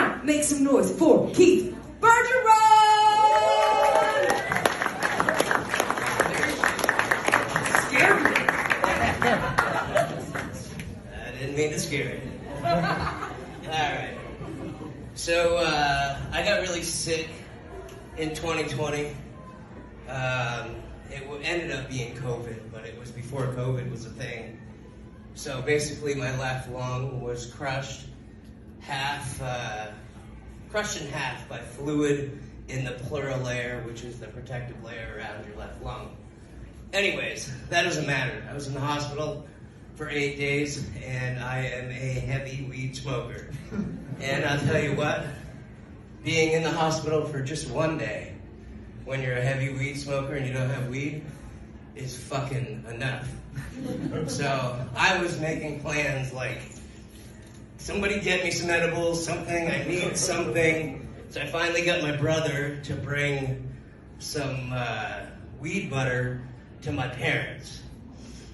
Now, make some noise for Keith Bergeron! Scary. I didn't mean to scare you. Alright. So, I got really sick in 2020. It ended up being COVID, but it was before COVID was a thing. So basically my left lung was crushed in half by fluid in the pleural layer, which is the protective layer around your left lung. Anyways, that doesn't matter. I was in the hospital for 8 days, and I am a heavy weed smoker. And I'll tell you what, being in the hospital for just one day, when you're a heavy weed smoker and you don't have weed, is fucking enough. So I was making plans like, somebody get me some edibles, something, I need something. So I finally got my brother to bring some weed butter to my parents.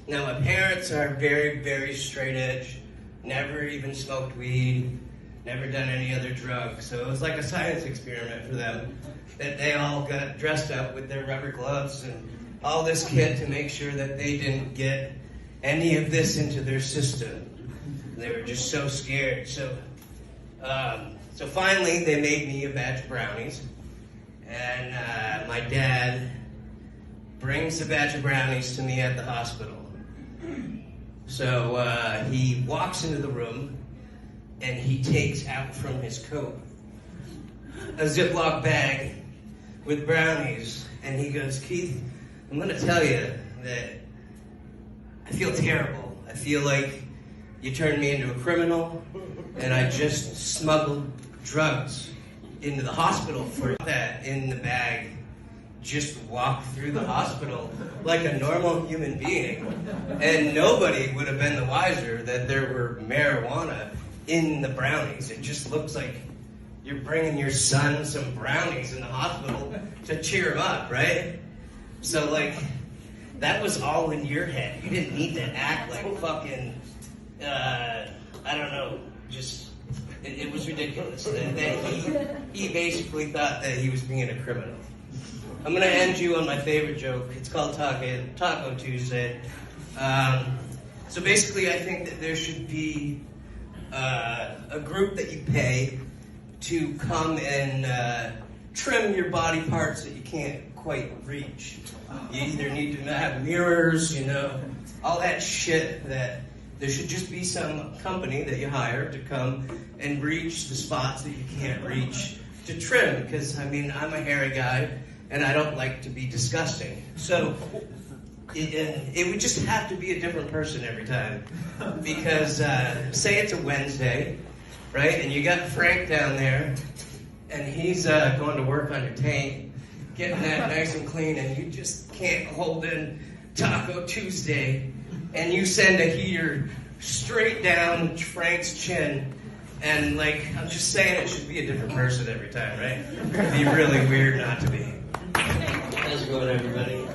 Now my parents are very, very straight edge, never even smoked weed, never done any other drugs. So it was like a science experiment for them, that they all got dressed up with their rubber gloves and all this kit to make sure that they didn't get any of this into their system. They were just so scared. So finally they made me a batch of brownies, and my dad brings a batch of brownies to me at the hospital. So he walks into the room and he takes out from his coat a Ziploc bag with brownies, and he goes, "Keith, I'm gonna tell you that I feel terrible. I feel like you turned me into a criminal, and I just smuggled drugs into the hospital for that in the bag. Just walked through the hospital like a normal human being, and nobody would have been the wiser that there were marijuana in the brownies. It just looks like you're bringing your son some brownies in the hospital to cheer him up, right? So, like, that was all in your head. You didn't need to act like fucking, I don't know, just, it was ridiculous. That he basically thought that he was being a criminal. I'm gonna end you on my favorite joke. It's called Taco Tuesday. So basically, I think that there should be a group that you pay to come and trim your body parts that you can't quite reach. You either need to have mirrors, you know, all that shit. That there should just be some company that you hire to come and reach the spots that you can't reach to trim. Because, I mean, I'm a hairy guy, and I don't like to be disgusting. So it would just have to be a different person every time. Because say it's a Wednesday, right? And you got Frank down there, and he's going to work on your tank, getting that nice and clean, and you just can't hold in Taco Tuesday, and you send a heater straight down Frank's chin, and like, I'm just saying, it should be a different person every time, right? It'd be really weird not to be. How's it going, everybody?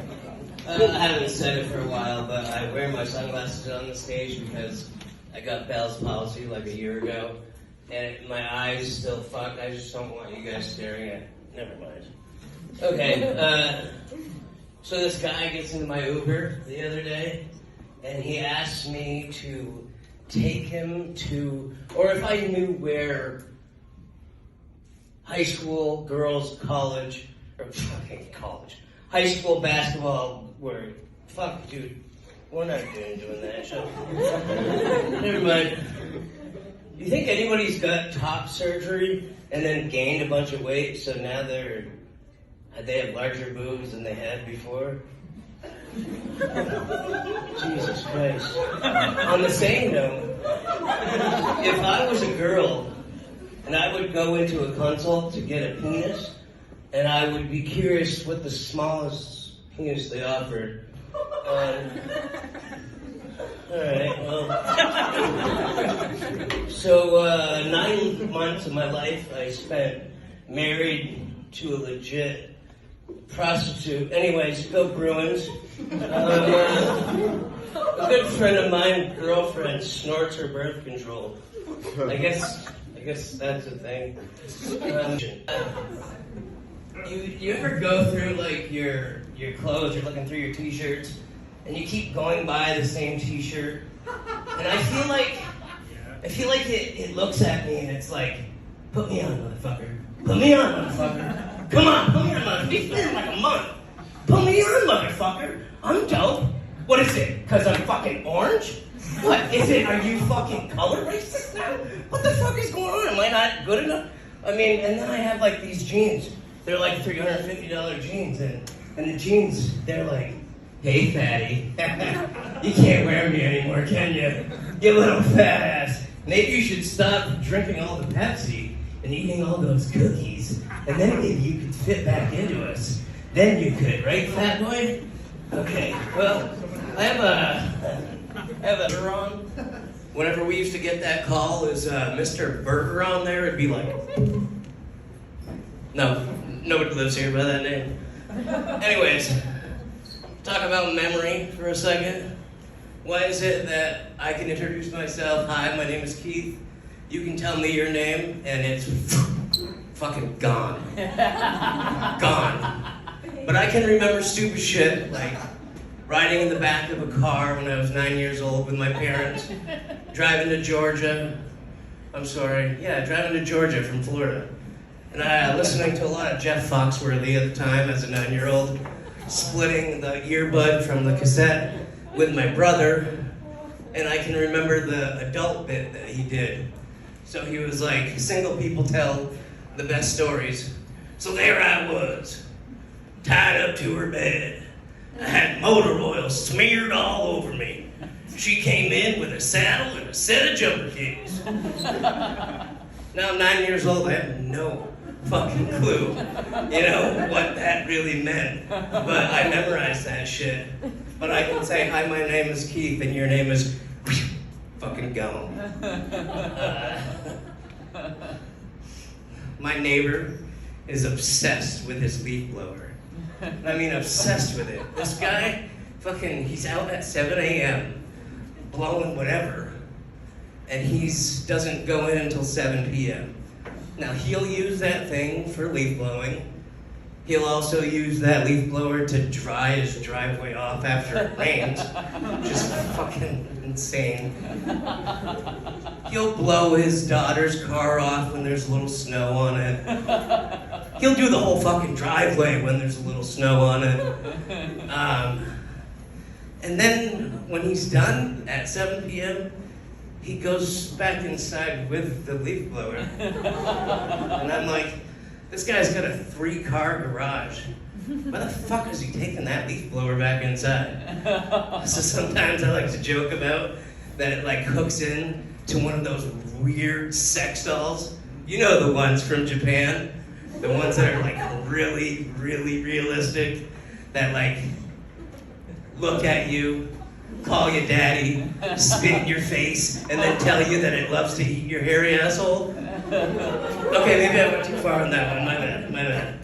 I haven't said it for a while, but I wear my sunglasses on the stage because I got Bell's palsy like a year ago, and my eyes still fucked. I just don't want you guys staring at. Never mind. Okay, so this guy gets into my Uber the other day, and he asked me to take him to, or if I knew where high school girls, college, or fucking college, high school basketball were. Fuck, dude, we're not doing that shit. Never mind. You think anybody's got top surgery and then gained a bunch of weight, so now they have larger boobs than they had before? Jesus Christ. On the same note, if I was a girl and I would go into a consult to get a penis, and I would be curious what the smallest penis they offered. Alright, well. So, 9 months of my life I spent married to a legit prostitute. Anyways, go Bruins. A good friend of mine, girlfriend, snorts her birth control. I guess I guess that's the thing. You ever go through like your clothes, you're looking through your t-shirts, and you keep going by the same t-shirt, and I feel like it looks at me and it's like, put me on, motherfucker. Put me on, motherfucker. Come on, put me on, motherfucker. It's been like a month. Put me on, motherfucker. I'm dope. What is it? Because I'm fucking orange? What is it? Are you fucking color racist now? What the fuck is going on? Am I not good enough? I mean, and then I have like these jeans. They're like $350 jeans, and the jeans, they're like, hey fatty, you can't wear me anymore, can you? You little fat ass. Maybe you should stop drinking all the Pepsi and eating all those cookies, and then maybe you could fit back into us. Then you could, right, fat boy? Okay, well, I have a Bergeron. Whenever we used to get that call, is Mr. Bergeron there? It'd be like, no, nobody lives here by that name. Anyways, talk about memory for a second. Why is it that I can introduce myself? Hi, my name is Keith. You can tell me your name, and it's fucking gone. Gone. But I can remember stupid shit, like riding in the back of a car when I was 9 years old with my parents, driving to Georgia. Driving to Georgia from Florida. And listening to a lot of Jeff Foxworthy at the time as a 9-year-old, splitting the earbud from the cassette with my brother. And I can remember the adult bit that he did. So he was like, single people tell the best stories. So there I was, tied up to her bed. I had motor oil smeared all over me. She came in with a saddle and a set of jumper keys. Now I'm 9 years old, I have no fucking clue, what that really meant. But I memorized that shit. But I can say, hi, my name is Keith, and your name is fucking gone. My neighbor is obsessed with his leaf blower. I mean, obsessed with it. This guy, he's out at 7 a.m. blowing whatever, and he doesn't go in until 7 p.m. Now, he'll use that thing for leaf blowing. He'll also use that leaf blower to dry his driveway off after it rains, which is fucking insane. He'll blow his daughter's car off when there's a little snow on it. He'll do the whole fucking driveway when there's a little snow on it. And then when he's done at 7 p.m., he goes back inside with the leaf blower. And I'm like, this guy's got a 3-car garage. Why the fuck is he taking that leaf blower back inside? So sometimes I like to joke about that it like hooks in to one of those weird sex dolls. You know the ones from Japan? The ones that are like really, really realistic, that like look at you, call you daddy, spit in your face, and then tell you that it loves to eat your hairy asshole. Okay, maybe I went too far on that one, my bad.